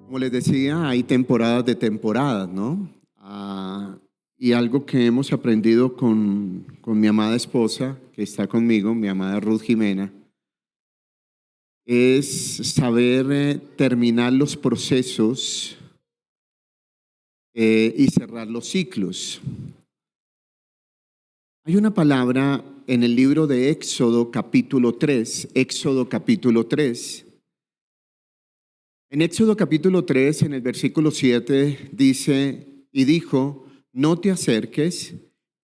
Como les decía, hay temporadas de temporadas, ¿no? Y algo que hemos aprendido con mi amada esposa, que está conmigo, mi amada Ruth Jimena, es saber terminar los procesos y cerrar los ciclos. Hay una palabra en el libro de Éxodo capítulo 3, Éxodo capítulo 3. En Éxodo capítulo 3, en el versículo 7, dice, y dijo, no te acerques,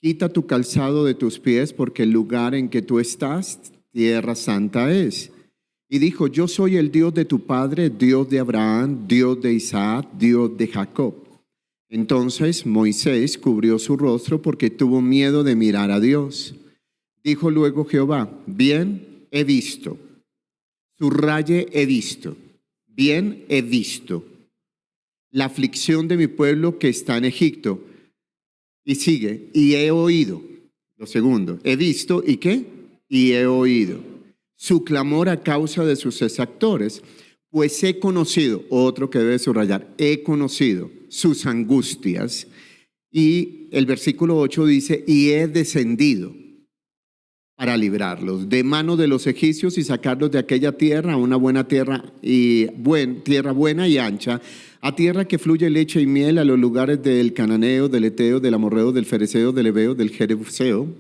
quita tu calzado de tus pies, porque el lugar en que tú estás, tierra santa es. Y dijo, yo soy el Dios de tu padre, Dios de Abraham, Dios de Isaac, Dios de Jacob. Entonces Moisés cubrió su rostro porque tuvo miedo de mirar a Dios. Dijo luego Jehová, bien he visto, subraye he visto. Bien he visto la aflicción de mi pueblo que está en Egipto. Y sigue, y he oído. Lo segundo, he visto, ¿y qué? Y he oído su clamor a causa de sus exactores, pues he conocido, otro que debe subrayar, he conocido sus angustias. Y el versículo 8 dice, y he descendido para librarlos de mano de los egipcios y sacarlos de aquella tierra a una buena tierra y tierra buena y ancha, a tierra que fluye leche y miel, a los lugares del cananeo, del eteo, del amorreo, del fereceo, del heveo, del jeruseo.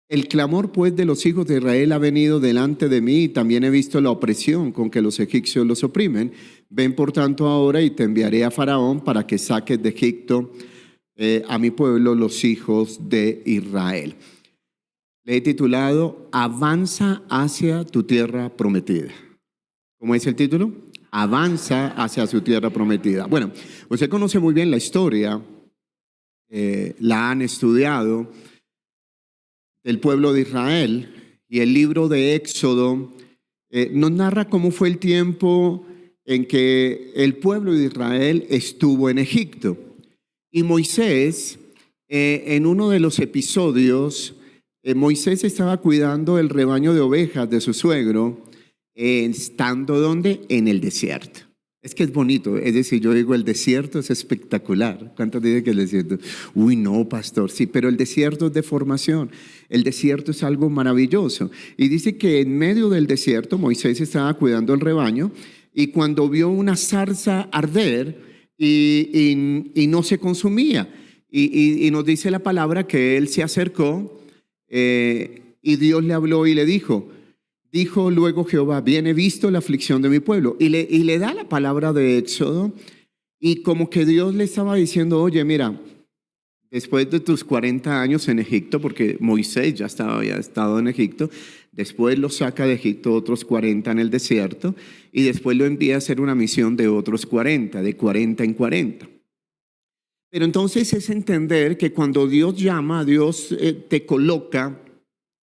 El clamor pues de los hijos de Israel ha venido delante de mí y también he visto la opresión con que los egipcios los oprimen. Ven por tanto ahora y te enviaré a Faraón para que saques de Egipto a mi pueblo, los hijos de Israel. Le he titulado Avanza hacia tu tierra prometida. ¿Cómo es el título? Avanza hacia su tierra prometida. Bueno, usted conoce muy bien la historia, la han estudiado, del pueblo de Israel, y el libro de Éxodo nos narra cómo fue el tiempo en que el pueblo de Israel estuvo en Egipto. Y Moisés, en uno de los episodios, Moisés estaba cuidando el rebaño de ovejas de su suegro, estando ¿dónde? En el desierto. Es que es bonito, es decir, yo digo, el desierto es espectacular. ¿Cuántos dicen que el desierto? Uy, no, pastor, sí, pero el desierto es de formación. El desierto es algo maravilloso. Y dice que en medio del desierto Moisés estaba cuidando el rebaño y cuando vio una zarza arder y no se consumía. Y nos dice la palabra que él se acercó y Dios le habló y le dijo luego Jehová, bien he visto la aflicción de mi pueblo. Y le da la palabra de Éxodo y como que Dios le estaba diciendo, oye, mira, después de tus 40 años en Egipto, porque Moisés ya había estado en Egipto, después lo saca de Egipto otros 40 en el desierto y después lo envía a hacer una misión de otros 40, de 40 en 40. Pero entonces es entender que cuando Dios llama, Dios te coloca,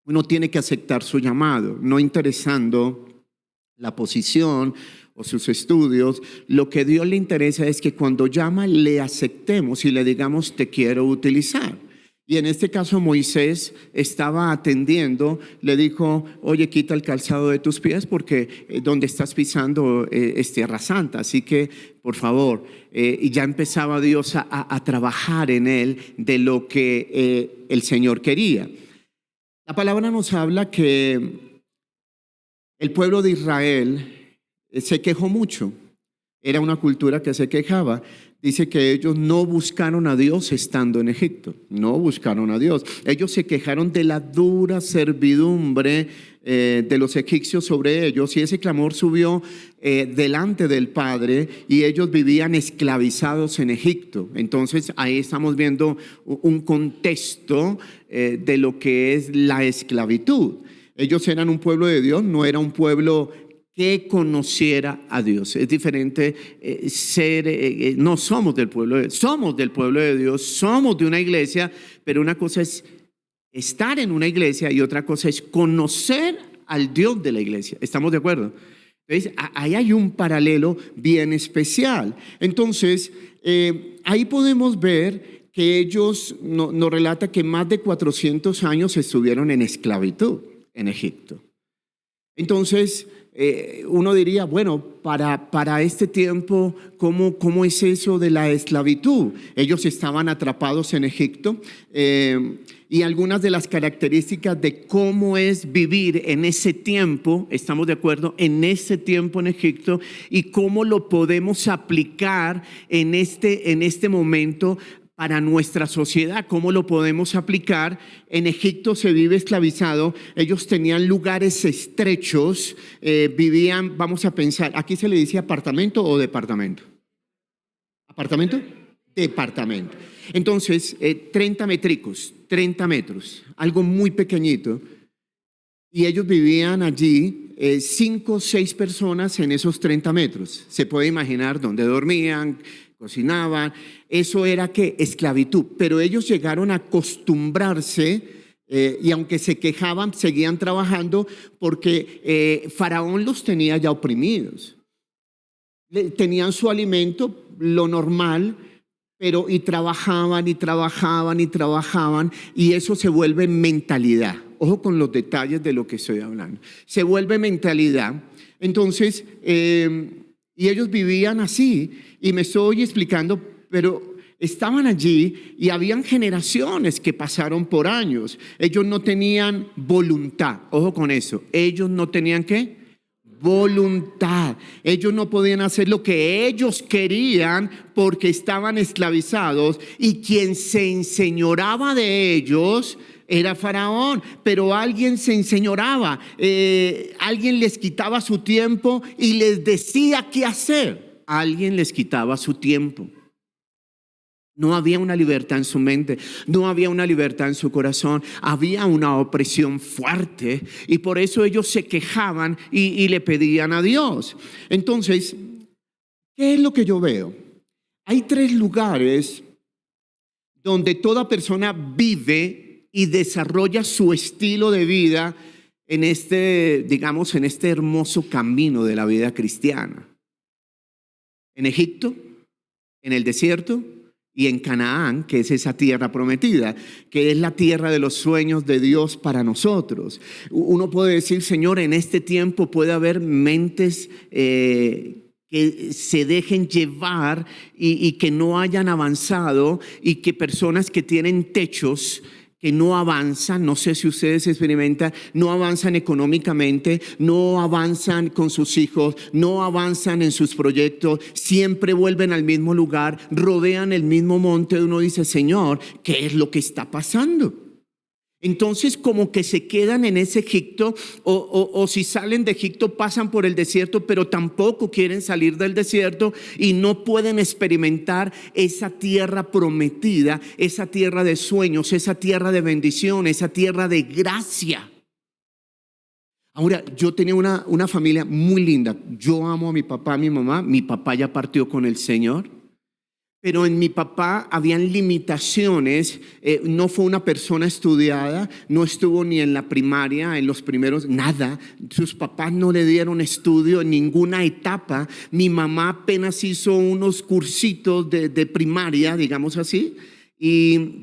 uno tiene que aceptar su llamado, no interesando la posición o sus estudios. Lo que a Dios le interesa es que cuando llama le aceptemos y le digamos te quiero utilizar. Y en este caso Moisés estaba atendiendo, le dijo, oye, quita el calzado de tus pies porque donde estás pisando es tierra santa, así que por favor, y ya empezaba Dios a trabajar en él de lo que el Señor quería. La palabra nos habla que el pueblo de Israel se quejó mucho. Era una cultura que se quejaba. Dice que ellos no buscaron a Dios estando en Egipto. No buscaron a Dios. Ellos se quejaron de la dura servidumbre de los egipcios sobre ellos. Y ese clamor subió delante del Padre y ellos vivían esclavizados en Egipto. Entonces ahí estamos viendo un contexto de lo que es la esclavitud. Ellos eran un pueblo de Dios, no era un pueblo que conociera a Dios. Es diferente no somos del pueblo de Dios, somos del pueblo de Dios, somos de una iglesia, pero una cosa es estar en una iglesia y otra cosa es conocer al Dios de la iglesia. ¿Estamos de acuerdo? Entonces, ahí hay un paralelo bien especial. Entonces, ahí podemos ver que ellos nos relata que más de 400 años estuvieron en esclavitud en Egipto. Entonces, uno diría, bueno, para este tiempo, ¿cómo es eso de la esclavitud? Ellos estaban atrapados en Egipto y algunas de las características de cómo es vivir en ese tiempo, estamos de acuerdo, en ese tiempo en Egipto, y cómo lo podemos aplicar en este momento para nuestra sociedad, cómo lo podemos aplicar. En Egipto se vive esclavizado, ellos tenían lugares estrechos, vivían, vamos a pensar, ¿aquí se le dice apartamento o departamento? ¿Apartamento? Departamento. Entonces, 30 métricos, 30 metros, algo muy pequeñito, y ellos vivían allí 5 o 6 personas en esos 30 metros. Se puede imaginar dónde dormían, cocinaban. Eso era que esclavitud, pero ellos llegaron a acostumbrarse y aunque se quejaban, seguían trabajando porque Faraón los tenía ya oprimidos. Tenían su alimento, lo normal, pero y trabajaban y trabajaban y trabajaban, y eso se vuelve mentalidad. Ojo con los detalles de lo que estoy hablando. Se vuelve mentalidad. Entonces, y ellos vivían así, y me estoy explicando, pero estaban allí y habían generaciones que pasaron por años. Ellos no tenían voluntad, ojo con eso, ellos no tenían ¿qué? Voluntad. Ellos no podían hacer lo que ellos querían porque estaban esclavizados, y quien se enseñoraba de ellos era Faraón, pero alguien se enseñoraba, alguien les quitaba su tiempo y les decía qué hacer. Alguien les quitaba su tiempo. No había una libertad en su mente, no había una libertad en su corazón, había una opresión fuerte, y por eso ellos se quejaban y le pedían a Dios. Entonces, ¿qué es lo que yo veo? Hay 3 lugares donde toda persona vive y desarrolla su estilo de vida en digamos, en este hermoso camino de la vida cristiana. En Egipto, en el desierto, y en Canaán, que es esa tierra prometida, que es la tierra de los sueños de Dios para nosotros. Uno puede decir, Señor, en este tiempo puede haber mentes que se dejen llevar y que no hayan avanzado, y que personas que tienen techos que no avanzan, no sé si ustedes experimentan, no avanzan económicamente, no avanzan con sus hijos, no avanzan en sus proyectos, siempre vuelven al mismo lugar, rodean el mismo monte. Uno dice, Señor, ¿qué es lo que está pasando? Entonces como que se quedan en ese Egipto, o si salen de Egipto pasan por el desierto, pero tampoco quieren salir del desierto y no pueden experimentar esa tierra prometida, esa tierra de sueños, esa tierra de bendición, esa tierra de gracia. Ahora, yo tenía una familia muy linda. Yo amo a mi papá, a mi mamá. Mi papá ya partió con el Señor. Pero en mi papá habían limitaciones, no fue una persona estudiada, no estuvo ni en la primaria, en los primeros, nada. Sus papás no le dieron estudio en ninguna etapa. Mi mamá apenas hizo unos cursitos de primaria, digamos así,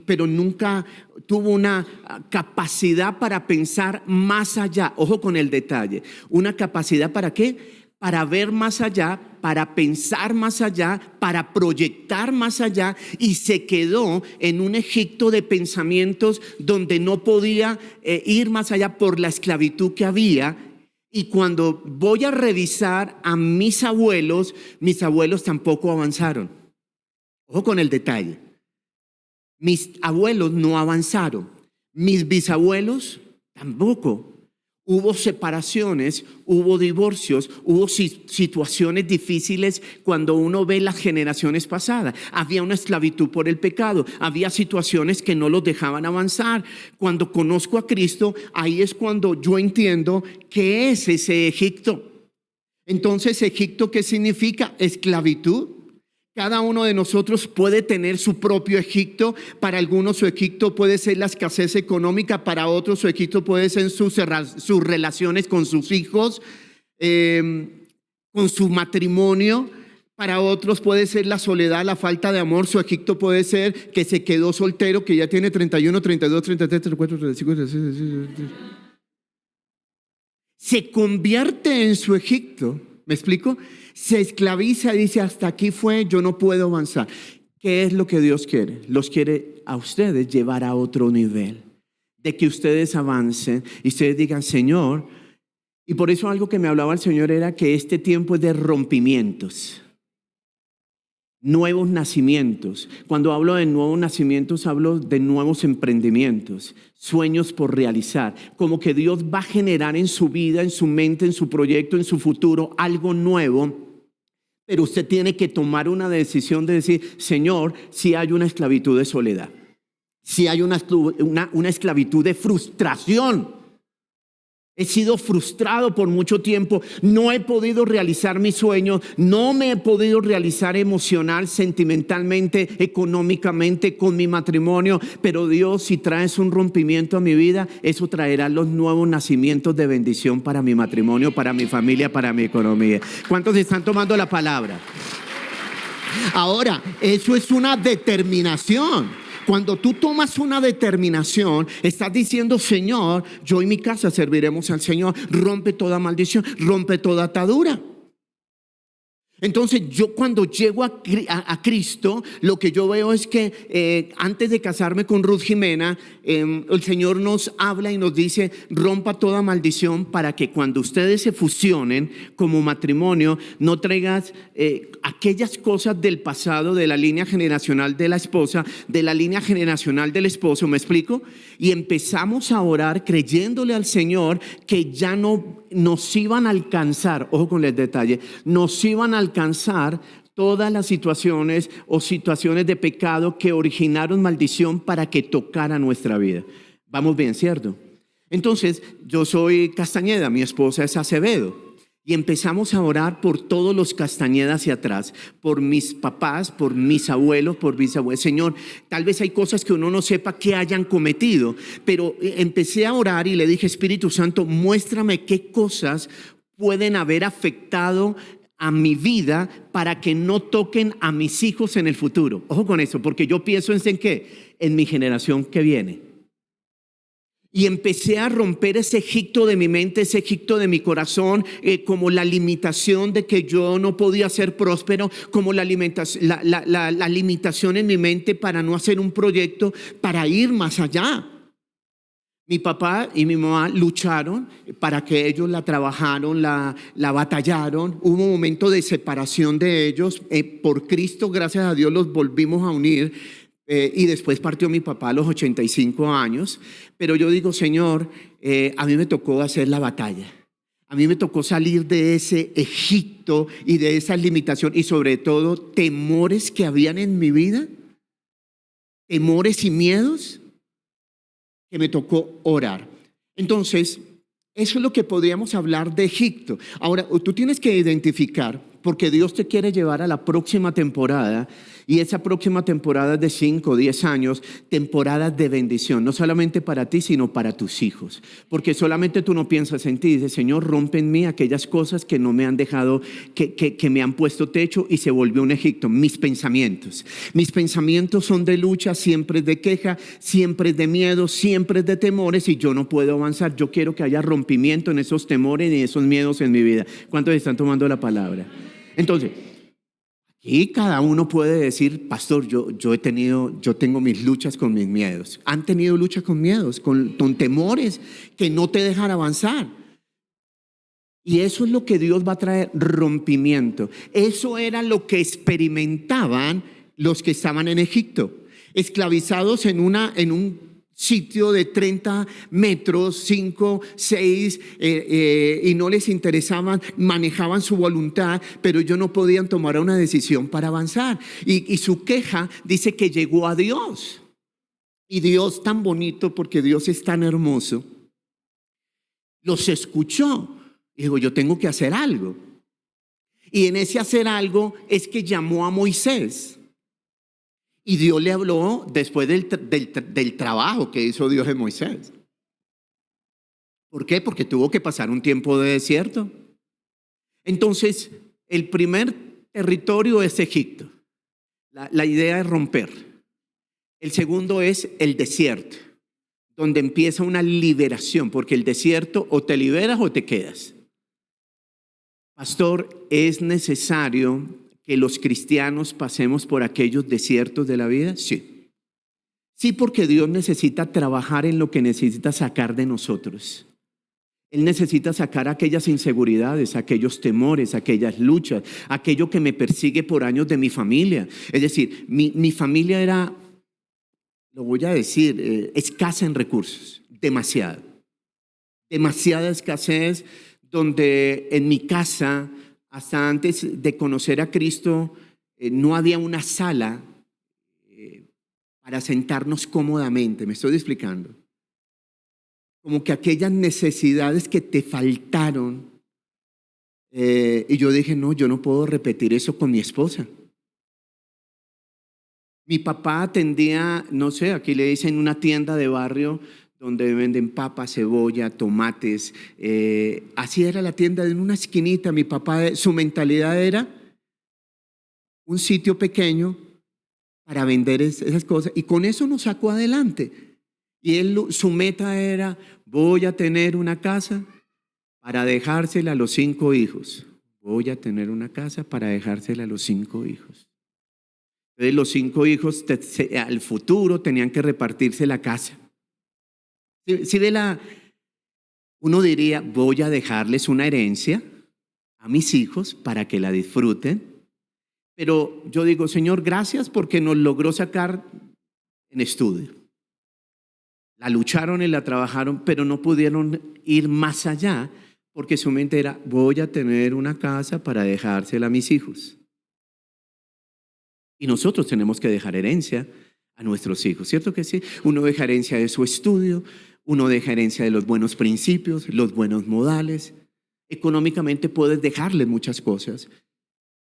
pero nunca tuvo una capacidad para pensar más allá. Ojo con el detalle, ¿una capacidad para qué? Para ver más allá, para pensar más allá, para proyectar más allá, y se quedó en un Egipto de pensamientos donde no podía ir más allá por la esclavitud que había. Y cuando voy a revisar a mis abuelos tampoco avanzaron. Ojo con el detalle. Mis abuelos no avanzaron, mis bisabuelos tampoco. Hubo separaciones, hubo divorcios, hubo situaciones difíciles cuando uno ve las generaciones pasadas. Había una esclavitud por el pecado, había situaciones que no los dejaban avanzar. Cuando conozco a Cristo, ahí es cuando yo entiendo qué es ese Egipto. Entonces, ¿Egipto qué significa? Esclavitud. Cada uno de nosotros puede tener su propio Egipto. Para algunos su Egipto puede ser la escasez económica, para otros su Egipto puede ser sus relaciones con sus hijos, con su matrimonio. Para otros puede ser la soledad, la falta de amor. Su Egipto puede ser que se quedó soltero, que ya tiene 31, 32, 33, 34, 35, 36. se convierte en su Egipto. ¿Me explico? Se esclaviza y dice, hasta aquí fue, yo no puedo avanzar. ¿Qué es lo que Dios quiere? Los quiere a ustedes llevar a otro nivel, de que ustedes avancen y ustedes digan, Señor. Y por eso algo que me hablaba el Señor era que este tiempo es de rompimientos, nuevos nacimientos. Cuando hablo de nuevos nacimientos, hablo de nuevos emprendimientos, sueños por realizar. Como que Dios va a generar en su vida, en su mente, en su proyecto, en su futuro, algo nuevo. Pero usted tiene que tomar una decisión de decir, Señor, si hay una esclavitud de soledad, si hay una esclavitud de frustración. He sido frustrado por mucho tiempo, no he podido realizar mis sueños, no me he podido realizar emocional, sentimentalmente, económicamente con mi matrimonio. Pero Dios, si traes un rompimiento a mi vida, eso traerá los nuevos nacimientos de bendición para mi matrimonio, para mi familia, para mi economía. ¿Cuántos están tomando la palabra? Ahora, eso es una determinación. Cuando tú tomas una determinación, estás diciendo, Señor, yo y mi casa serviremos al Señor. Rompe toda maldición, rompe toda atadura. Entonces yo cuando llego a Cristo, lo que yo veo es que antes de casarme con Ruth Jimena, el Señor nos habla y nos dice, rompa toda maldición para que cuando ustedes se fusionen como matrimonio, no traigas aquellas cosas del pasado, de la línea generacional de la esposa, de la línea generacional del esposo. ¿Me explico? Y empezamos a orar creyéndole al Señor que ya no nos iban a alcanzar, ojo con el detalle, nos iban a alcanzar todas las situaciones o situaciones de pecado que originaron maldición para que tocara nuestra vida. Vamos bien, ¿cierto? Entonces, yo soy Castañeda, mi esposa es Acevedo. Y empezamos a orar por todos los Castañeda hacia atrás, por mis papás, por mis abuelos, por mis abuelos. Señor, tal vez hay cosas que uno no sepa que hayan cometido, pero empecé a orar y le dije, Espíritu Santo, muéstrame qué cosas pueden haber afectado a mi vida para que no toquen a mis hijos en el futuro. Ojo con eso, porque yo pienso en qué, en mi generación que viene. Y empecé a romper ese Egipto de mi mente, ese Egipto de mi corazón, como la limitación de que yo no podía ser próspero, como la limitación en mi mente para no hacer un proyecto, para ir más allá. Mi papá y mi mamá lucharon para que ellos la trabajaron, la batallaron. Hubo un momento de separación de ellos. Por Cristo, gracias a Dios, los volvimos a unir. Y después partió mi papá a los 85 años. Pero yo digo, Señor, a mí me tocó hacer la batalla. A mí me tocó salir de ese Egipto y de esa limitación y sobre todo temores que habían en mi vida, temores y miedos que me tocó orar. Entonces, eso es lo que podríamos hablar de Egipto. Ahora, tú tienes que identificar, porque Dios te quiere llevar a la próxima temporada. Y esa próxima temporada es de 5 o 10 años, temporadas de bendición, no solamente para ti, sino para tus hijos. Porque solamente tú no piensas en ti, dices, Señor, rompe en mí aquellas cosas que no me han dejado, que me han puesto techo y se volvió un Egipto. Mis pensamientos son de lucha, siempre es de queja, siempre es de miedo, siempre es de temores y yo no puedo avanzar. Yo quiero que haya rompimiento en esos temores y esos miedos en mi vida. ¿Cuántos están tomando la palabra? Entonces, y cada uno puede decir, pastor, yo tengo mis luchas con mis miedos. ¿Han tenido luchas con miedos, con temores que no te dejan avanzar? Y eso es lo que Dios va a traer, rompimiento. Eso era lo que experimentaban los que estaban en Egipto, esclavizados en un sitio de 30 metros, 5, 6, y no les interesaban, manejaban su voluntad, pero ellos no podían tomar una decisión para avanzar. Y su queja dice que llegó a Dios. Y Dios tan bonito, porque Dios es tan hermoso, los escuchó. Y dijo, yo tengo que hacer algo. Y en ese hacer algo es que llamó a Moisés. Y Dios le habló después del trabajo que hizo Dios en Moisés. ¿Por qué? Porque tuvo que pasar un tiempo de desierto. Entonces, el primer territorio es Egipto. La idea es romper. El segundo es el desierto. donde empieza una liberación, porque el desierto o te liberas o te quedas. Pastor, ¿es necesario que los cristianos pasemos por aquellos desiertos de la vida? Sí. Sí, porque Dios necesita trabajar en lo que necesita sacar de nosotros. Él necesita sacar aquellas inseguridades, aquellos temores, aquellas luchas, aquello que me persigue por años de mi familia. Es decir, mi familia era, lo voy a decir, escasa en recursos, demasiada escasez, donde en mi casa, hasta antes de conocer a Cristo, no había una sala para sentarnos cómodamente. ¿Me estoy explicando? Como que aquellas necesidades que te faltaron, y yo dije, no, yo no puedo repetir eso con mi esposa. Mi papá atendía, no sé, aquí le dicen una tienda de barrio donde venden papas, cebolla, tomates. Así era la tienda en una esquinita. Mi papá, su mentalidad era un sitio pequeño para vender esas cosas, y con eso nos sacó adelante. Y su meta era, voy a tener una casa para dejársela a los 5 hijos. Voy a tener una casa para dejársela a los 5 hijos. Entonces los 5 hijos al futuro tenían que repartirse la casa. Si uno diría, voy a dejarles una herencia a mis hijos para que la disfruten. Pero yo digo, Señor, gracias porque nos logró sacar en estudio. La lucharon y la trabajaron, pero no pudieron ir más allá porque su mente era, voy a tener una casa para dejársela a mis hijos. Y nosotros tenemos que dejar herencia a nuestros hijos, ¿cierto que sí? Uno deja herencia de su estudio, uno deja herencia de los buenos principios, los buenos modales. Económicamente puedes dejarle muchas cosas,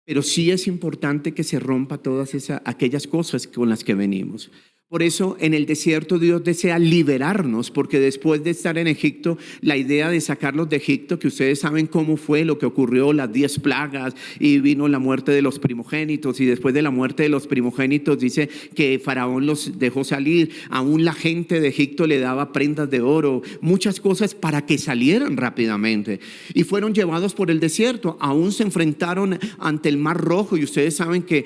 pero sí es importante que se rompa todas aquellas cosas con las que venimos. Por eso en el desierto Dios desea liberarnos, porque después de estar en Egipto, la idea de sacarlos de Egipto, que ustedes saben cómo fue lo que ocurrió, las 10 plagas, y vino la muerte de los primogénitos, y después de la muerte de los primogénitos dice que Faraón los dejó salir. Aún la gente de Egipto le daba prendas de oro, muchas cosas para que salieran rápidamente, y fueron llevados por el desierto. Aún se enfrentaron ante el Mar Rojo, y ustedes saben que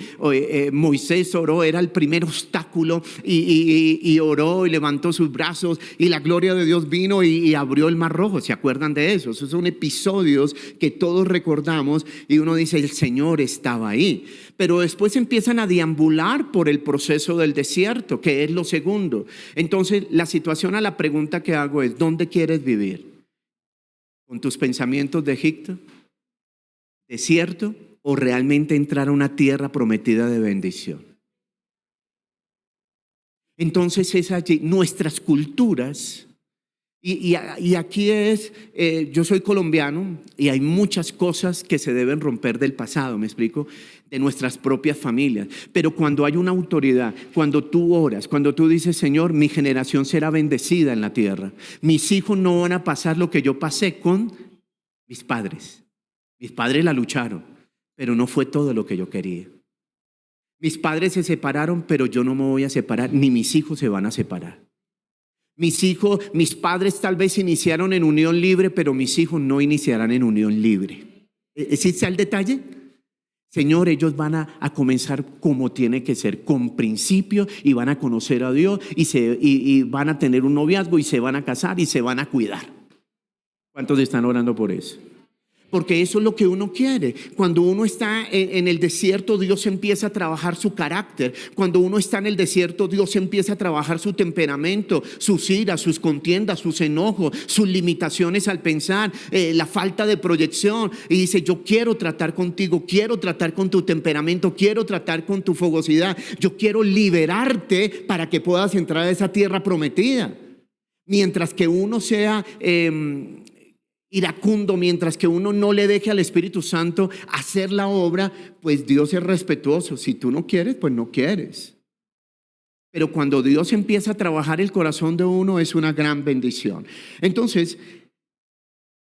Moisés oró, era el primer obstáculo, y oró y levantó sus brazos y la gloria de Dios vino y abrió el Mar Rojo. ¿Se acuerdan de eso? Esos son episodios que todos recordamos y uno dice, el Señor estaba ahí. Pero después empiezan a deambular por el proceso del desierto, que es lo segundo. Entonces la situación, a la pregunta que hago es, ¿dónde quieres vivir? ¿Con tus pensamientos de Egipto, desierto, o realmente entrar a una tierra prometida de bendición? Entonces es allí nuestras culturas, y aquí yo soy colombiano y hay muchas cosas que se deben romper del pasado, ¿me explico? De nuestras propias familias. Pero cuando hay una autoridad, cuando tú oras, cuando tú dices, Señor, mi generación será bendecida en la tierra, mis hijos no van a pasar lo que yo pasé con mis padres. Mis padres la lucharon, pero no fue todo lo que yo quería. Mis padres se separaron, pero yo no me voy a separar, ni mis hijos se van a separar. Mis padres tal vez iniciaron en unión libre, pero mis hijos no iniciarán en unión libre. ¿Sí está el detalle? Señor, ellos van a comenzar como tiene que ser, con principio, y van a conocer a Dios y van a tener un noviazgo y se van a casar y se van a cuidar. ¿Cuántos están orando por eso? Porque eso es lo que uno quiere. Cuando uno está en el desierto, Dios empieza a trabajar su carácter. Cuando uno está en el desierto, Dios empieza a trabajar su temperamento, sus iras, sus contiendas, sus enojos, sus limitaciones al pensar, la falta de proyección. Y dice, yo quiero tratar contigo, quiero tratar con tu temperamento, quiero tratar con tu fogosidad. Yo quiero liberarte para que puedas entrar a esa tierra prometida. Mientras que uno sea iracundo, mientras que uno no le deje al Espíritu Santo hacer la obra, pues Dios es respetuoso. Si tú no quieres, pues no quieres. Pero cuando Dios empieza a trabajar el corazón de uno, es una gran bendición. Entonces,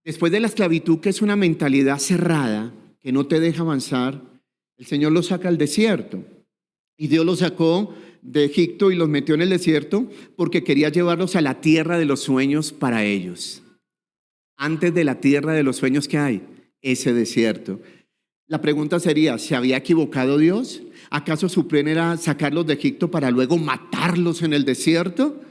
después de la esclavitud, que es una mentalidad cerrada, que no te deja avanzar, el Señor lo saca al desierto. Y Dios lo sacó de Egipto y los metió en el desierto porque quería llevarlos a la tierra de los sueños para ellos. Antes de la tierra de los sueños, ¿qué hay? Ese desierto. La pregunta sería, ¿se había equivocado Dios? ¿Acaso su plan era sacarlos de Egipto para luego matarlos en el desierto?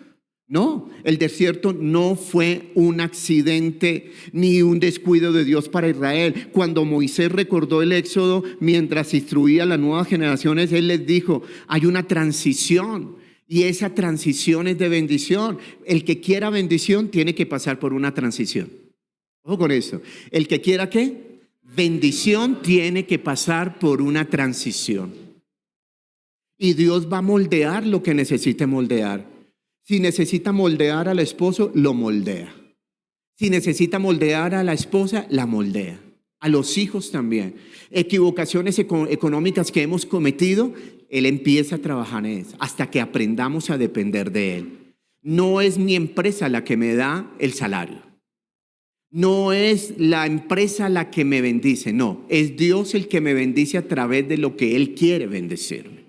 No, el desierto no fue un accidente ni un descuido de Dios para Israel. Cuando Moisés recordó el Éxodo mientras instruía a las nuevas generaciones, él les dijo, hay una transición y esa transición es de bendición. El que quiera bendición tiene que pasar por una transición. Ojo con eso. El que quiera ¿qué? Bendición tiene que pasar por una transición. Y Dios va a moldear lo que necesite moldear. Si necesita moldear al esposo, lo moldea. Si necesita moldear a la esposa, la moldea. A los hijos también. Equivocaciones económicas que hemos cometido, Él empieza a trabajar en eso hasta que aprendamos a depender de Él. No es mi empresa la que me da el salario. No es la empresa la que me bendice, no. Es Dios el que me bendice a través de lo que Él quiere bendecirme.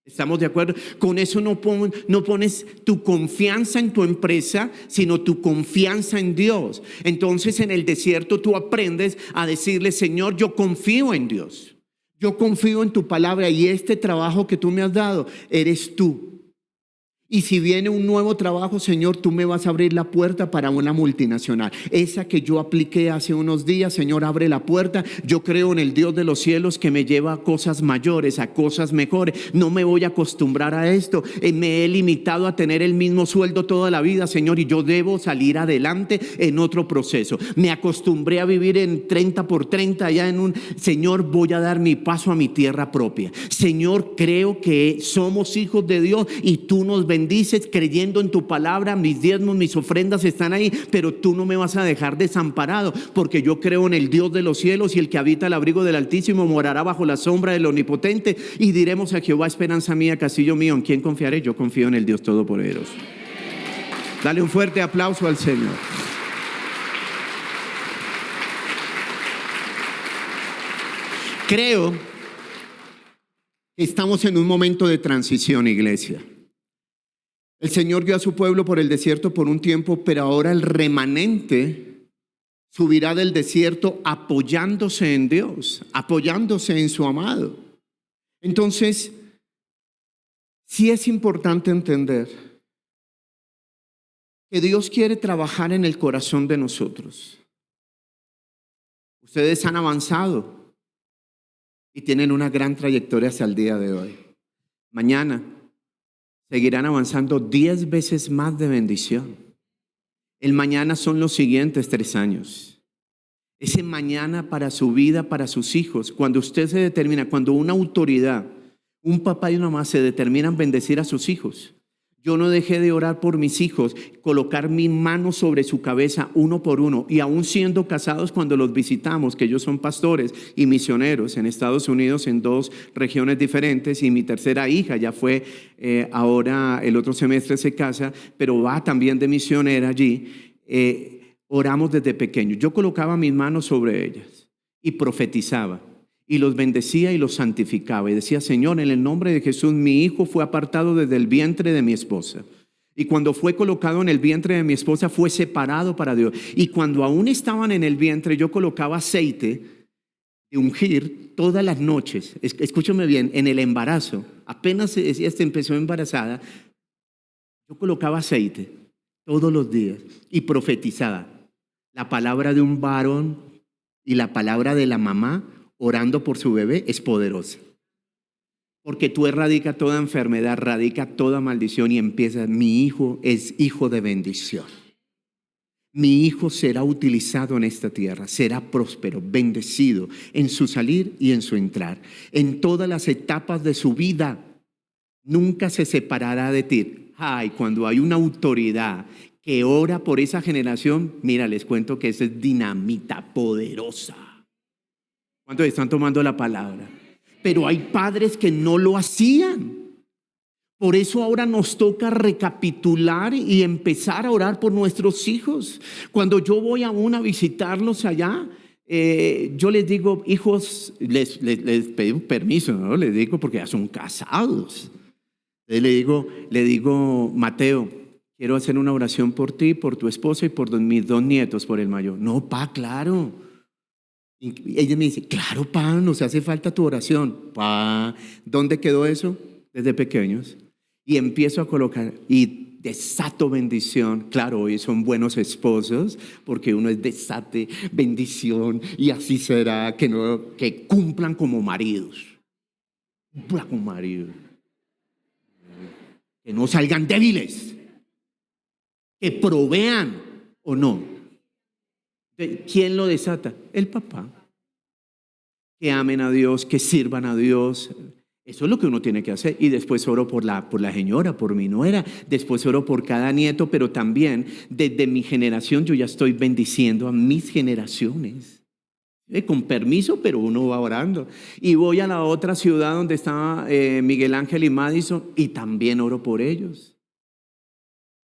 ¿Estamos de acuerdo? Con eso no pones tu confianza en tu empresa, sino tu confianza en Dios. Entonces en el desierto tú aprendes a decirle, Señor, yo confío en Dios. Yo confío en tu palabra y este trabajo que tú me has dado, eres tú. Y si viene un nuevo trabajo, Señor, tú me vas a abrir la puerta para una multinacional. Esa que yo apliqué hace unos días, Señor, abre la puerta. Yo creo en el Dios de los cielos que me lleva a cosas mayores, a cosas mejores. No me voy a acostumbrar a esto. Me he limitado a tener el mismo sueldo toda la vida, Señor, y yo debo salir adelante en otro proceso. Me acostumbré a vivir en 30 por 30 allá Señor, voy a dar mi paso a mi tierra propia. Señor, creo que somos hijos de Dios y tú nos bendices creyendo en tu palabra. Mis diezmos, mis ofrendas están ahí, pero tú no me vas a dejar desamparado, porque yo creo en el Dios de los cielos y el que habita al abrigo del Altísimo morará bajo la sombra del Omnipotente. Y diremos a Jehová, esperanza mía, castillo mío, ¿en quién confiaré? Yo confío en el Dios Todopoderoso. Dale un fuerte aplauso al Señor. Creo que estamos en un momento de transición, iglesia. El Señor guió a su pueblo por el desierto por un tiempo, pero ahora el remanente subirá del desierto apoyándose en Dios, apoyándose en su amado. Entonces, sí es importante entender que Dios quiere trabajar en el corazón de nosotros. Ustedes han avanzado y tienen una gran trayectoria hasta el día de hoy. Mañana seguirán avanzando 10 veces más de bendición. El mañana son los siguientes 3 años. Ese mañana para su vida, para sus hijos, cuando usted se determina, cuando una autoridad, un papá y una mamá se determinan bendecir a sus hijos. Yo no dejé de orar por mis hijos, colocar mi mano sobre su cabeza uno por uno, y aún siendo casados cuando los visitamos, que ellos son pastores y misioneros en Estados Unidos en 2 regiones diferentes, y mi tercera hija ya fue, ahora el otro semestre se casa, pero va también de misionera allí. Oramos desde pequeños. Yo colocaba mis manos sobre ellas y profetizaba. Y los bendecía y los santificaba. Y decía, Señor, en el nombre de Jesús, mi hijo fue apartado desde el vientre de mi esposa. Y cuando fue colocado en el vientre de mi esposa, fue separado para Dios. Y cuando aún estaban en el vientre, yo colocaba aceite de ungir todas las noches. Escúchame bien, en el embarazo, apenas esta empezó embarazada, yo colocaba aceite todos los días y profetizaba la palabra de un varón y la palabra de la mamá orando por su bebé es poderosa. Porque tú erradicas toda enfermedad, radica toda maldición y empiezas, mi hijo es hijo de bendición. Mi hijo será utilizado en esta tierra, será próspero, bendecido en su salir y en su entrar. En todas las etapas de su vida, nunca se separará de ti. Ay, cuando hay una autoridad que ora por esa generación, mira, les cuento que esa es dinamita poderosa. ¿Cuántos están tomando la palabra? Pero hay padres que no lo hacían. Por eso ahora nos toca recapitular y empezar a orar por nuestros hijos. Cuando yo voy aún a visitarlos allá, yo les digo, hijos, les pedí un permiso, ¿no? Les digo porque ya son casados. Entonces le digo, Mateo, quiero hacer una oración por ti, por tu esposa y por mis dos nietos, por el mayor. No, pa, claro. Y ella me dice, claro, pa, nos hace falta tu oración. Pa, ¿dónde quedó eso? Desde pequeños. Y empiezo a colocar, y desato bendición. Claro, hoy son buenos esposos, porque uno es desate bendición, y así será, que cumplan como maridos. Cumplan como maridos. Que no salgan débiles. Que provean o no. ¿Quién lo desata? El papá. Que amen a Dios, que sirvan a Dios. Eso es lo que uno tiene que hacer. Y después oro por la señora, por mi nuera. Después oro por cada nieto, pero también desde mi generación yo ya estoy bendiciendo a mis generaciones. Con permiso, pero uno va orando. Y voy a la otra ciudad donde estaba Miguel Ángel y Madison y también oro por ellos.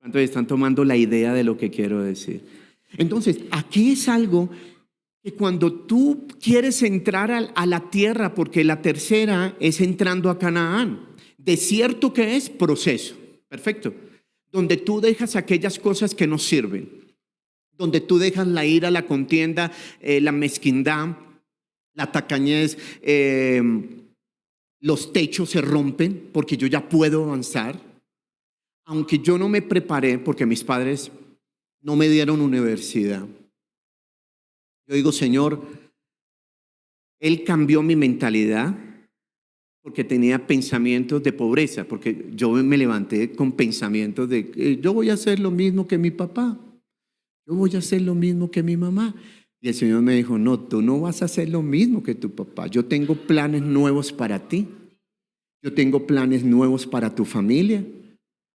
¿Cuántos están tomando la idea de lo que quiero decir? Entonces, aquí es algo que cuando tú quieres entrar a la tierra, porque la tercera es entrando a Canaán, desierto que es proceso, perfecto, donde tú dejas aquellas cosas que no sirven, donde tú dejas la ira, la contienda, la mezquindad, la tacañez, los techos se rompen porque yo ya puedo avanzar. Aunque yo no me preparé porque mis padres no me dieron universidad. Yo digo, Señor, Él cambió mi mentalidad porque tenía pensamientos de pobreza, porque yo me levanté con pensamientos de yo voy a hacer lo mismo que mi papá, yo voy a hacer lo mismo que mi mamá. Y el Señor me dijo, no, tú no vas a hacer lo mismo que tu papá. Yo tengo planes nuevos para ti. Yo tengo planes nuevos para tu familia.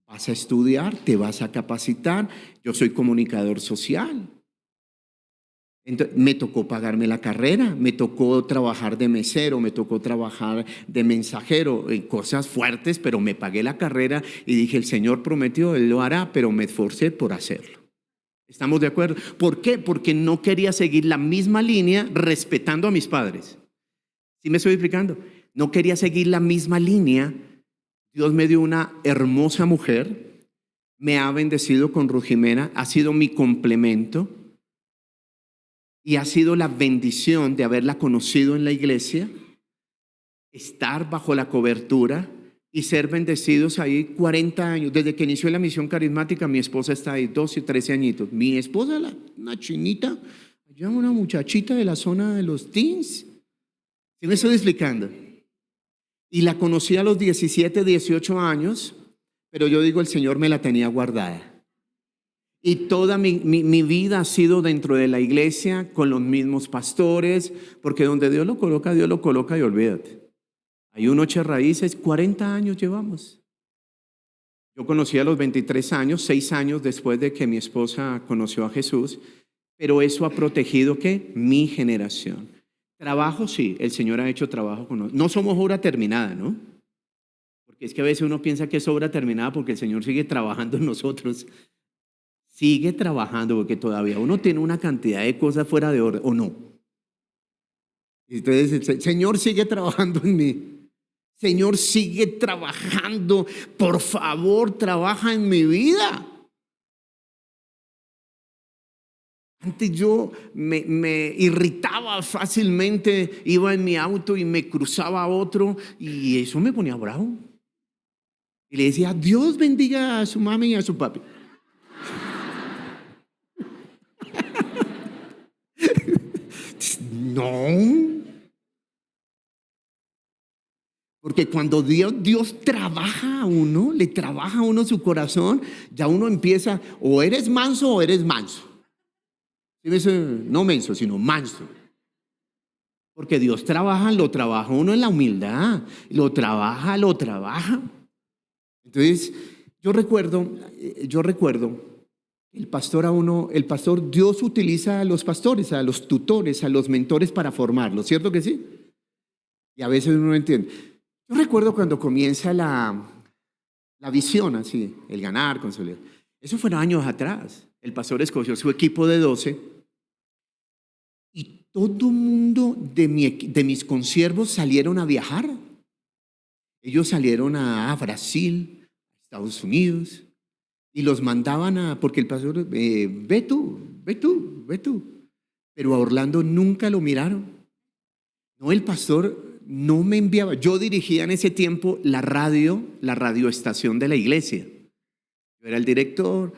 Vas a estudiar, te vas a capacitar. Yo soy comunicador social. Entonces, me tocó pagarme la carrera, me tocó trabajar de mesero, me tocó trabajar de mensajero, en cosas fuertes, pero me pagué la carrera y dije, el Señor prometió, Él lo hará, pero me esforcé por hacerlo. ¿Estamos de acuerdo? ¿Por qué? Porque no quería seguir la misma línea respetando a mis padres. ¿Sí me estoy explicando? No quería seguir la misma línea. Dios me dio una hermosa mujer, me ha bendecido con Ruth Jimena, ha sido mi complemento y ha sido la bendición de haberla conocido en la iglesia, estar bajo la cobertura y ser bendecidos ahí 40 años. Desde que inició la misión carismática, mi esposa está ahí 12 y 13 añitos. Mi esposa, una chinita, allá una muchachita de la zona de los teens. ¿Sí me estoy explicando? Y la conocí a los 17, 18 años, pero yo digo, el Señor me la tenía guardada. Y toda mi vida ha sido dentro de la iglesia, con los mismos pastores, porque donde Dios lo coloca y olvídate. Hay un ocho raíces, 40 años llevamos. Yo conocí a los 23 años, 6 años después de que mi esposa conoció a Jesús, pero eso ha protegido, ¿qué? Mi generación. Trabajo, sí, el Señor ha hecho trabajo con nosotros. No somos obra terminada, ¿no? Porque es que a veces uno piensa que es obra terminada porque el Señor sigue trabajando en nosotros. Sigue trabajando porque todavía uno tiene una cantidad de cosas fuera de orden, ¿o no? Entonces, el Señor sigue trabajando en mí. Señor, sigue trabajando. Por favor, trabaja en mi vida. Antes yo me irritaba fácilmente, iba en mi auto y me cruzaba a otro y eso me ponía bravo. Y le decía, Dios bendiga a su mami y a su papi. No. Porque cuando Dios trabaja a uno, le trabaja a uno su corazón, ya uno empieza, o eres manso o eres manso. No menso, sino manso. Porque Dios lo trabaja uno en la humildad, lo trabaja. Entonces, yo recuerdo, el pastor, Dios utiliza a los pastores, a los tutores, a los mentores para formarlos, ¿cierto que sí? Y a veces uno no entiende. Yo recuerdo cuando comienza la visión, así, el ganar, consolidar. Eso fueron años atrás. El pastor escogió su equipo de 12 y todo el mundo de mis consiervos salieron a viajar. Ellos salieron a Brasil, a Estados Unidos, y los mandaban porque el pastor, ve tú, ve tú, ve tú. Pero a Orlando nunca lo miraron. No, el pastor no me enviaba. Yo dirigía en ese tiempo la radioestación de la iglesia. Yo era el director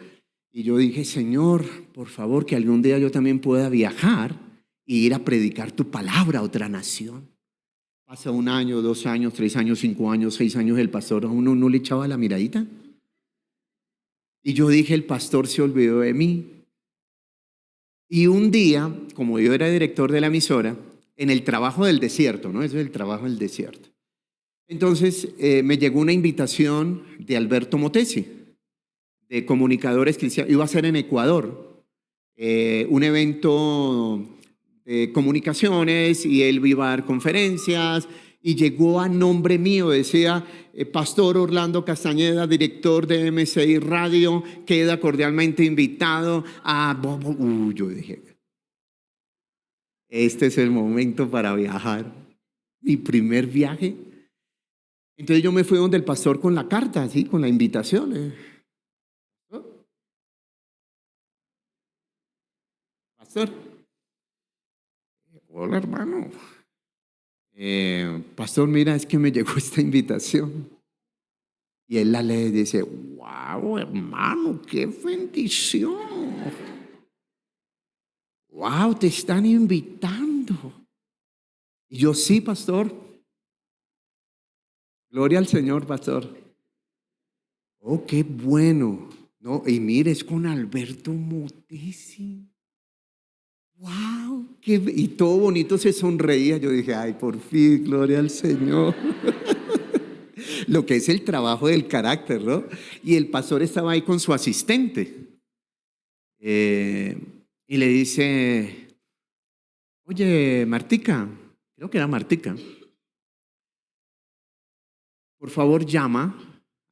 y yo dije, Señor, por favor, que algún día yo también pueda viajar e ir a predicar tu palabra a otra nación. Pasa 1 año, 2 años, 3 años, 5 años, 6 años, el pastor a uno no le echaba la miradita. Y yo dije, el pastor se olvidó de mí. Y un día, como yo era director de la emisora, en el trabajo del desierto, ¿no? Eso es el trabajo del desierto. Entonces me llegó una invitación de Alberto Motesi, de Comunicadores Cristianos. Iba a ser en Ecuador, un evento de comunicaciones, y él iba a dar conferencias, y llegó a nombre mío, decía, Pastor Orlando Castañeda, director de MCI Radio, queda cordialmente invitado a... Yo dije, este es el momento para viajar, mi primer viaje. Entonces yo me fui donde el pastor con la carta, así, con la invitación. ¿No? Pastor, hola hermano. Pastor, mira, es que me llegó esta invitación. Y él la lee y dice, wow, hermano, qué bendición. Wow, te están invitando. Y yo, sí, pastor. Gloria al Señor, pastor. Oh, qué bueno. No, y mire, es con Alberto Motesi. Wow, y todo bonito, se sonreía. Yo dije, ay, por fin, gloria al Señor. Lo que es el trabajo del carácter, ¿no? Y el pastor estaba ahí con su asistente. Y le dice, oye, Martica, creo que era Martica, por favor llama,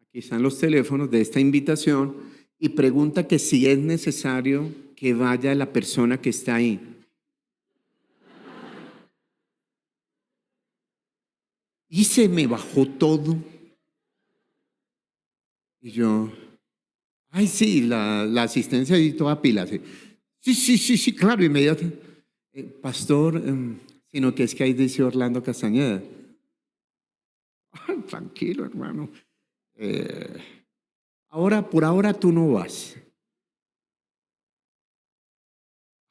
aquí están los teléfonos de esta invitación, y pregunta que si es necesario que vaya la persona que está ahí. Y se me bajó todo. Y yo, ay, sí, la asistencia y toda pila. Sí, claro, inmediatamente. Pastor, sino que es que ahí dice Orlando Castañeda. Tranquilo, hermano. Por ahora tú no vas.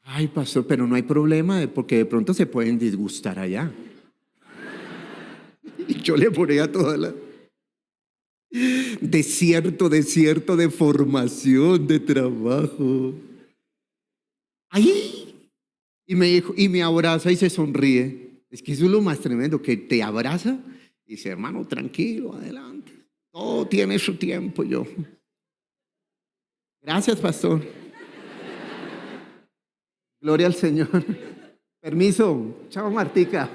Ay, pastor, pero no hay problema porque de pronto se pueden disgustar allá. Y yo le ponía toda la... Desierto de formación, de trabajo. Ahí. Y me dijo, y me abraza y se sonríe. Es que eso es lo más tremendo, que te abraza y dice, hermano, tranquilo, adelante. Todo tiene su tiempo. Yo, gracias, pastor. Gloria al Señor. Permiso. Chao, Martica.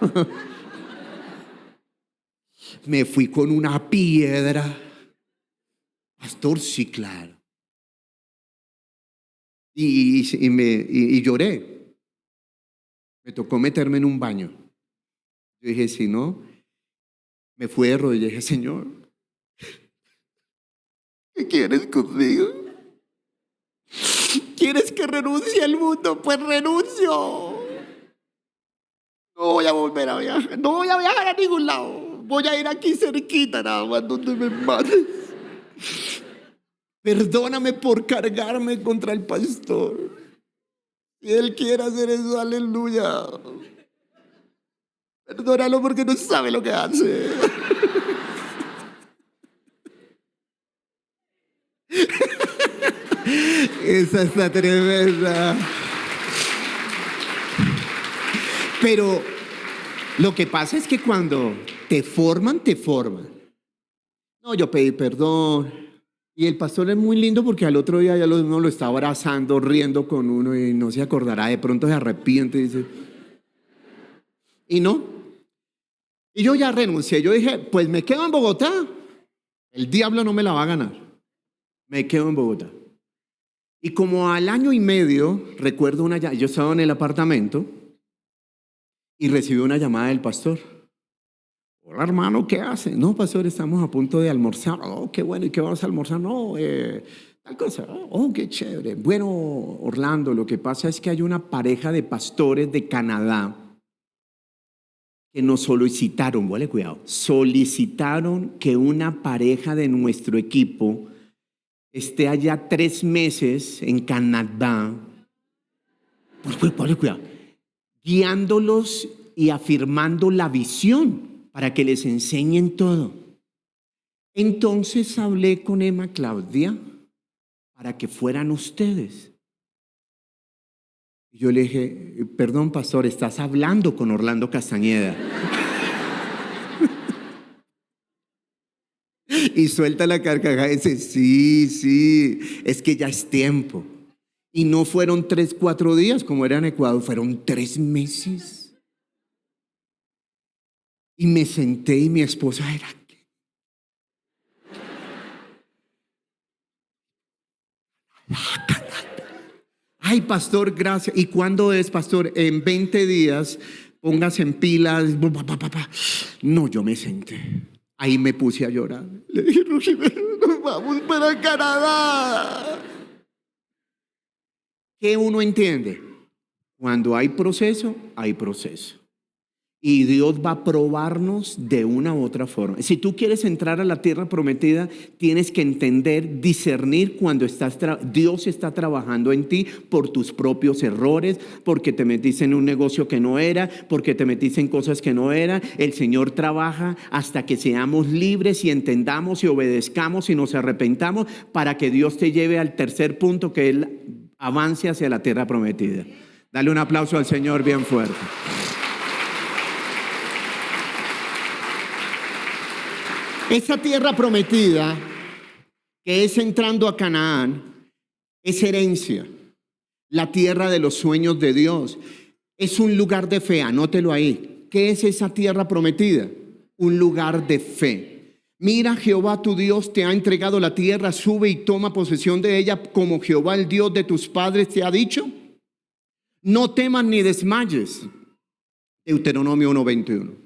Me fui con una piedra. Pastor, sí, claro. Y lloré. Me tocó meterme en un baño. Yo dije, si no, me fui de rodillas y dije, Señor, ¿qué quieres conmigo? ¿Quieres que renuncie al mundo? Pues renuncio. No voy a volver a viajar. No voy a viajar a ningún lado. Voy a ir aquí cerquita, nada más donde me mates. Perdóname por cargarme contra el pastor. Si él quiere hacer eso, aleluya. Perdónalo porque no sabe lo que hace. Esa está tremenda. Pero lo que pasa es que cuando te forman. No, yo pedí perdón. Y el pastor es muy lindo porque al otro día ya uno lo está abrazando, riendo con uno y no se acordará. De pronto se arrepiente y dice... Y no. Y yo ya renuncié. Yo dije, pues me quedo en Bogotá. El diablo no me la va a ganar. Me quedo en Bogotá. Y como al año y medio, recuerdo yo estaba en el apartamento y recibí una llamada del pastor. Hola hermano, ¿qué hace? No, pastor, estamos a punto de almorzar. Oh, qué bueno, ¿y qué vamos a almorzar? No, tal cosa. Oh, qué chévere. Bueno, Orlando, lo que pasa es que hay una pareja de pastores de Canadá que nos solicitaron, vale, cuidado, solicitaron que una pareja de nuestro equipo esté allá 3 meses en Canadá, vale, cuidado, guiándolos y afirmando la visión para que les enseñen todo. Entonces hablé con Emma Claudia para que fueran ustedes. Yo le dije, perdón, pastor, estás hablando con Orlando Castañeda. Y suelta la carcajada y dice, sí, es que ya es tiempo. Y no fueron 3, 4 días como era en Ecuador, fueron 3 meses. Y me senté y mi esposa era, ay, pastor, gracias. ¿Y cuándo es, pastor? En 20 días, póngase en pilas. No, yo me senté. Ahí me puse a llorar. Le dije, nos vamos para Canadá. ¿Qué uno entiende? Cuando hay proceso, hay proceso. Y Dios va a probarnos de una u otra forma. Si tú quieres entrar a la tierra prometida, tienes que entender, discernir cuando Dios está trabajando en ti por tus propios errores, porque te metiste en un negocio que no era, porque te metiste en cosas que no eran. El Señor trabaja hasta que seamos libres y entendamos y obedezcamos y nos arrepentamos para que Dios te lleve al tercer punto, que Él avance hacia la tierra prometida. Dale un aplauso al Señor bien fuerte. Esa tierra prometida, que es entrando a Canaán, es herencia, la tierra de los sueños de Dios. Es un lugar de fe, anótelo ahí. ¿Qué es esa tierra prometida? Un lugar de fe. Mira, Jehová tu Dios te ha entregado la tierra, sube y toma posesión de ella como Jehová el Dios de tus padres te ha dicho. No temas ni desmayes. Deuteronomio 1:21.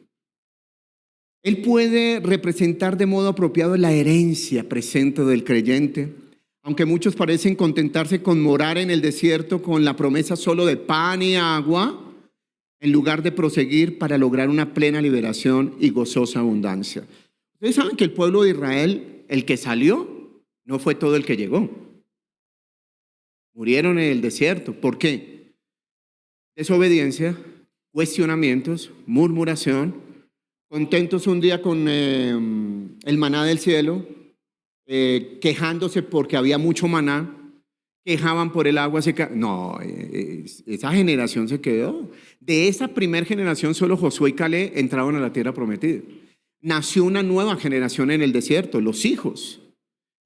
Él puede representar de modo apropiado la herencia presente del creyente, aunque muchos parecen contentarse con morar en el desierto con la promesa solo de pan y agua, en lugar de proseguir para lograr una plena liberación y gozosa abundancia. Ustedes saben que el pueblo de Israel, el que salió, no fue todo el que llegó. Murieron en el desierto. ¿Por qué? Desobediencia, cuestionamientos, murmuración. Contentos un día con el maná del cielo, quejándose porque había mucho maná, quejaban por el agua seca. No, esa generación se quedó. De esa primera generación solo Josué y Caleb entraron a la tierra prometida. Nació una nueva generación en el desierto, los hijos.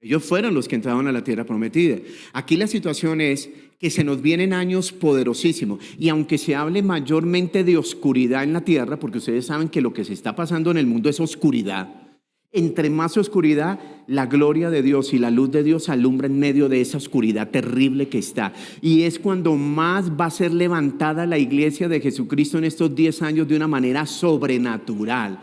Ellos fueron los que entraron a la tierra prometida. Aquí la situación es que se nos vienen años poderosísimos. Y aunque se hable mayormente de oscuridad en la tierra, porque ustedes saben que lo que se está pasando en el mundo es oscuridad, entre más oscuridad, la gloria de Dios y la luz de Dios alumbra en medio de esa oscuridad terrible que está. Y es cuando más va a ser levantada la iglesia de Jesucristo en estos 10 años de una manera sobrenatural.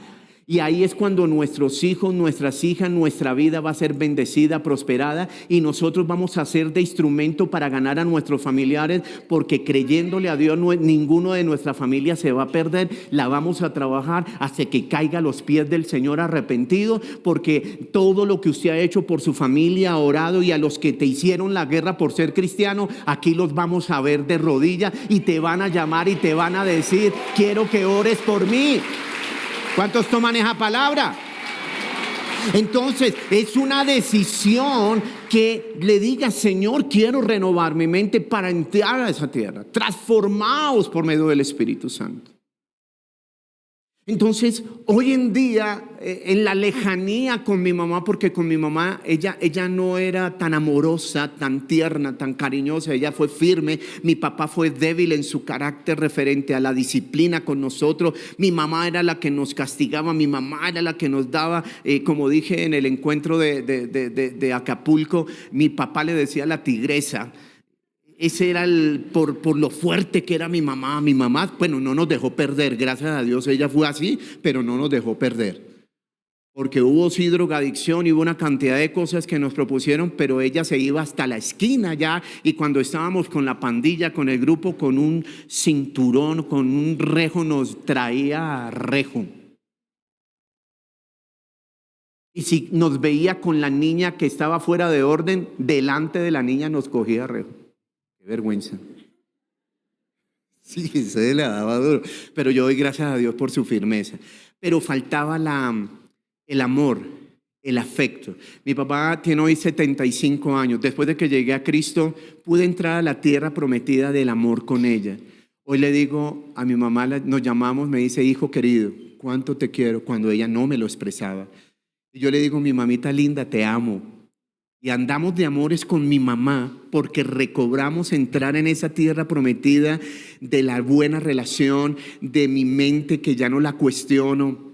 Y ahí es cuando nuestros hijos, nuestras hijas, nuestra vida va a ser bendecida, prosperada, y nosotros vamos a ser de instrumento para ganar a nuestros familiares, porque creyéndole a Dios ninguno de nuestra familia se va a perder. La vamos a trabajar hasta que caiga a los pies del Señor arrepentido, porque todo lo que usted ha hecho por su familia, ha orado, y a los que te hicieron la guerra por ser cristiano, aquí los vamos a ver de rodillas y te van a llamar y te van a decir: quiero que ores por mí. ¿Cuántos toman esa palabra? Entonces es una decisión que le diga: Señor, quiero renovar mi mente para entrar a esa tierra. Transformaos por medio del Espíritu Santo. Entonces, hoy en día, en la lejanía con mi mamá, porque con mi mamá ella no era tan amorosa, tan tierna, tan cariñosa, ella fue firme. Mi papá fue débil en su carácter referente a la disciplina con nosotros. Mi mamá era la que nos castigaba, mi mamá era la que nos daba, como dije en el encuentro de Acapulco, mi papá le decía la tigresa. ese era por lo fuerte que era mi mamá. Mi mamá, bueno, no nos dejó perder, gracias a Dios ella fue así, pero no nos dejó perder. Porque hubo sí drogadicción y hubo una cantidad de cosas que nos propusieron, pero ella se iba hasta la esquina ya, y cuando estábamos con la pandilla, con el grupo, con un cinturón, con un rejo, nos traía rejo. Y si nos veía con la niña que estaba fuera de orden, delante de la niña nos cogía rejo. Qué vergüenza. Sí, se le daba duro, pero yo doy gracias a Dios por su firmeza. Pero faltaba el amor, el afecto. Mi papá tiene hoy 75 años. Después de que llegué a Cristo, pude entrar a la tierra prometida del amor con ella. Hoy le digo a mi mamá, nos llamamos, me dice, hijo querido, ¿cuánto te quiero? Cuando ella no me lo expresaba. Y yo le digo, mi mamita linda, te amo. Y andamos de amores con mi mamá porque recobramos entrar en esa tierra prometida de la buena relación, de mi mente que ya no la cuestiono.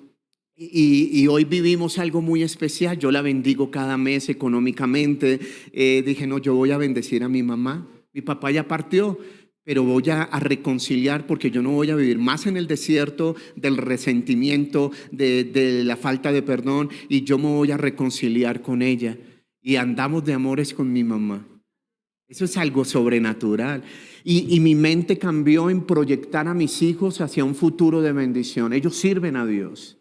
Y hoy vivimos algo muy especial. Yo la bendigo cada mes económicamente. Dije, no, yo voy a bendecir a mi mamá. Mi papá ya partió, pero voy a reconciliar, porque yo no voy a vivir más en el desierto del resentimiento, de la falta de perdón, y yo me voy a reconciliar con ella. Y andamos de amores con mi mamá. Eso es algo sobrenatural. Y mi mente cambió en proyectar a mis hijos hacia un futuro de bendición. Ellos sirven a Dios.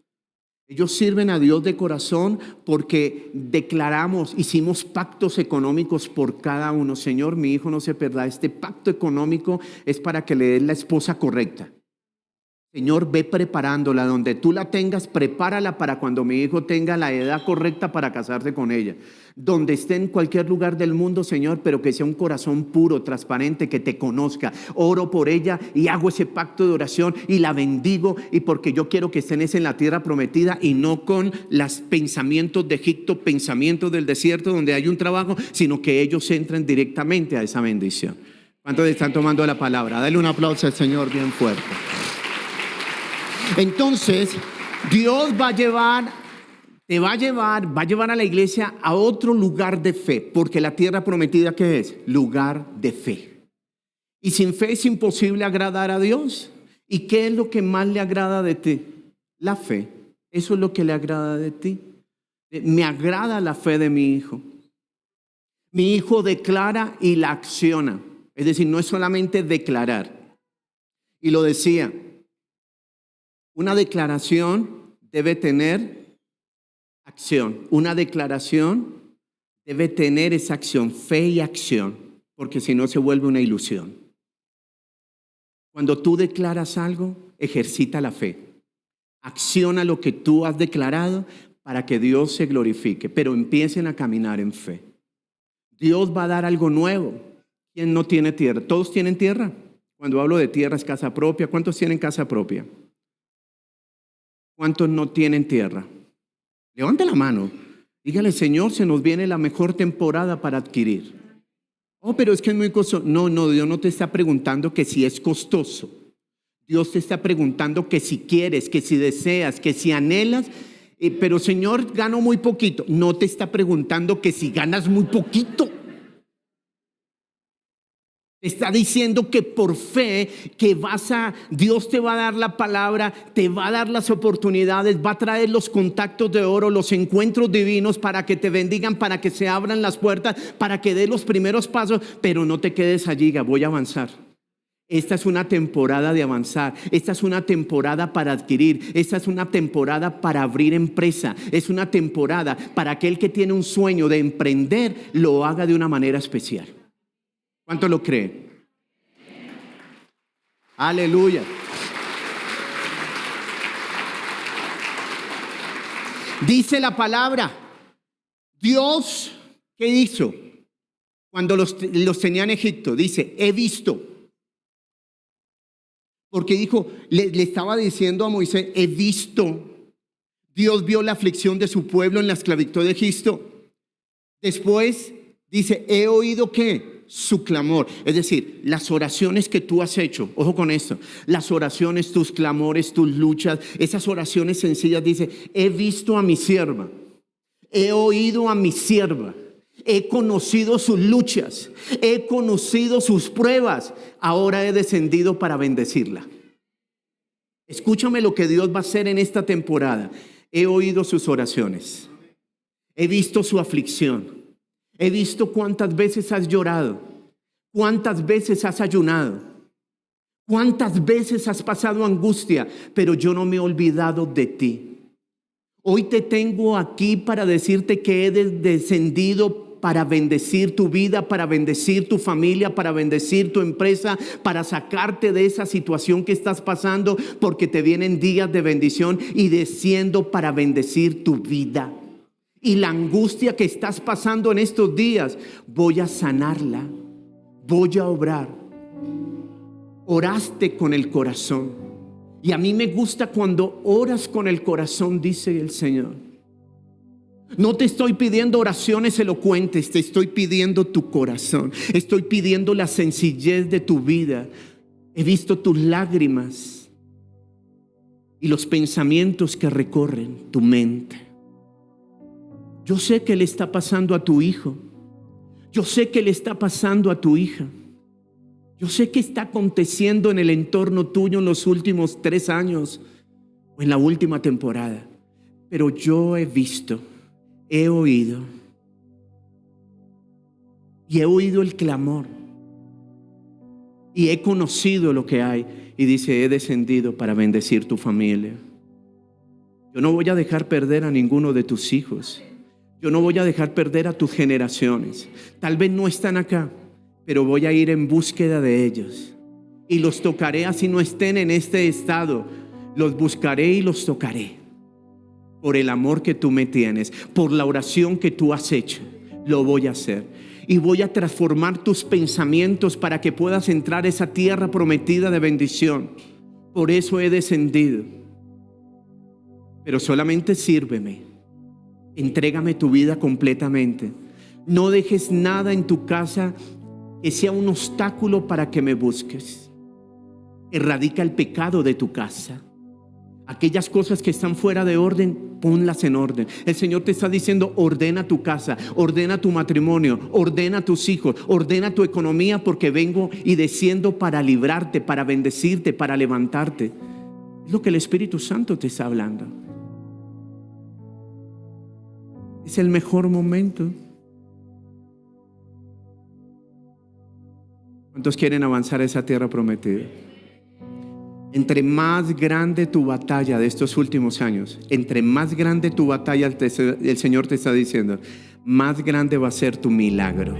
Ellos sirven a Dios de corazón porque declaramos, hicimos pactos económicos por cada uno. Señor, mi hijo no se pierda. Este pacto económico es para que le des la esposa correcta. Señor, ve preparándola. Donde tú la tengas, prepárala para cuando mi hijo tenga la edad correcta para casarse con ella. Donde esté en cualquier lugar del mundo, Señor, pero que sea un corazón puro, transparente, que te conozca. Oro por ella y hago ese pacto de oración y la bendigo, y porque yo quiero que estén en la tierra prometida y no con los pensamientos de Egipto, pensamientos del desierto donde hay un trabajo, sino que ellos entren directamente a esa bendición. ¿Cuántos están tomando la palabra? Dale un aplauso al Señor bien fuerte. Entonces, Dios te va a llevar a la iglesia a otro lugar de fe, porque la tierra prometida, ¿qué es? Lugar de fe. Y sin fe es imposible agradar a Dios. ¿Y qué es lo que más le agrada de ti? La fe. Eso es lo que le agrada de ti. Me agrada la fe de mi hijo. Mi hijo declara y la acciona. Es decir, no es solamente declarar. Y lo decía, una declaración debe tener acción. Una declaración debe tener esa acción, fe y acción, porque si no se vuelve una ilusión. Cuando tú declaras algo, ejercita la fe. Acciona lo que tú has declarado para que Dios se glorifique, pero empiecen a caminar en fe. Dios va a dar algo nuevo. ¿Quién no tiene tierra? ¿Todos tienen tierra? Cuando hablo de tierra es casa propia. ¿Cuántos tienen casa propia? ¿Cuántos no tienen tierra? Levante la mano. Dígale, Señor, se nos viene la mejor temporada para adquirir. Oh, pero es que es muy costoso. No, Dios no te está preguntando que si es costoso. Dios te está preguntando que si quieres, que si deseas, que si anhelas. Pero Señor, gano muy poquito. No te está preguntando que si ganas muy poquito. Está diciendo que por fe que Dios te va a dar la palabra, te va a dar las oportunidades, va a traer los contactos de oro, los encuentros divinos para que te bendigan, para que se abran las puertas, para que des los primeros pasos, pero no te quedes allí, voy a avanzar. Esta es una temporada de avanzar, esta es una temporada para adquirir, esta es una temporada para abrir empresa, es una temporada para aquel que tiene un sueño de emprender, lo haga de una manera especial. ¿Cuánto lo cree? Aleluya. Dice la palabra, Dios, ¿qué hizo? Cuando los tenía en Egipto, dice, he visto. Porque dijo, le estaba diciendo a Moisés, he visto. Dios vio la aflicción de su pueblo en la esclavitud de Egipto. Después dice, he oído ¿qué? Su clamor, es decir, las oraciones que tú has hecho, ojo con esto, las oraciones, tus clamores, tus luchas, esas oraciones sencillas, dice, he visto a mi sierva, he oído a mi sierva, He conocido sus luchas, he conocido sus pruebas. Ahora he descendido para bendecirla. Escúchame lo que Dios va a hacer en esta temporada. He oído sus oraciones. He visto su aflicción. He visto cuántas veces has llorado, cuántas veces has ayunado, cuántas veces has pasado angustia, pero yo no me he olvidado de ti. Hoy te tengo aquí para decirte que he descendido para bendecir tu vida, para bendecir tu familia, para bendecir tu empresa, para sacarte de esa situación que estás pasando, porque te vienen días de bendición, y desciendo para bendecir tu vida. Y la angustia que estás pasando en estos días, voy a sanarla, voy a obrar. Oraste con el corazón. Y a mí me gusta cuando oras con el corazón, dice el Señor. No te estoy pidiendo oraciones elocuentes, te estoy pidiendo tu corazón. Estoy pidiendo la sencillez de tu vida. He visto tus lágrimas y los pensamientos que recorren tu mente. Yo sé que le está pasando a tu hijo. Yo sé que le está pasando a tu hija. Yo sé que está aconteciendo en el entorno tuyo en los últimos 3 años o en la última temporada. Pero yo he visto, he oído y he oído el clamor y he conocido lo que hay. Y dice, he descendido para bendecir tu familia. Yo no voy a dejar perder a ninguno de tus hijos. Yo no voy a dejar perder a tus generaciones. Tal vez no están acá, pero voy a ir en búsqueda de ellos. Y los tocaré así no estén en este estado. Los buscaré y los tocaré. Por el amor que tú me tienes, por la oración que tú has hecho, lo voy a hacer. Y voy a transformar tus pensamientos para que puedas entrar a esa tierra prometida de bendición. Por eso he descendido. Pero solamente sírveme. Entrégame tu vida completamente. No dejes nada en tu casa que sea un obstáculo para que me busques. Erradica el pecado de tu casa. Aquellas cosas que están fuera de orden, ponlas en orden. El Señor te está diciendo, ordena tu casa, ordena tu matrimonio, ordena tus hijos, ordena tu economía, porque vengo y desciendo para librarte, para bendecirte, para levantarte. Es lo que el Espíritu Santo te está hablando. Es el mejor momento. ¿Cuántos quieren avanzar a esa tierra prometida? Entre más grande tu batalla de estos últimos años, entre más grande tu batalla, el Señor te está diciendo, más grande va a ser tu milagro.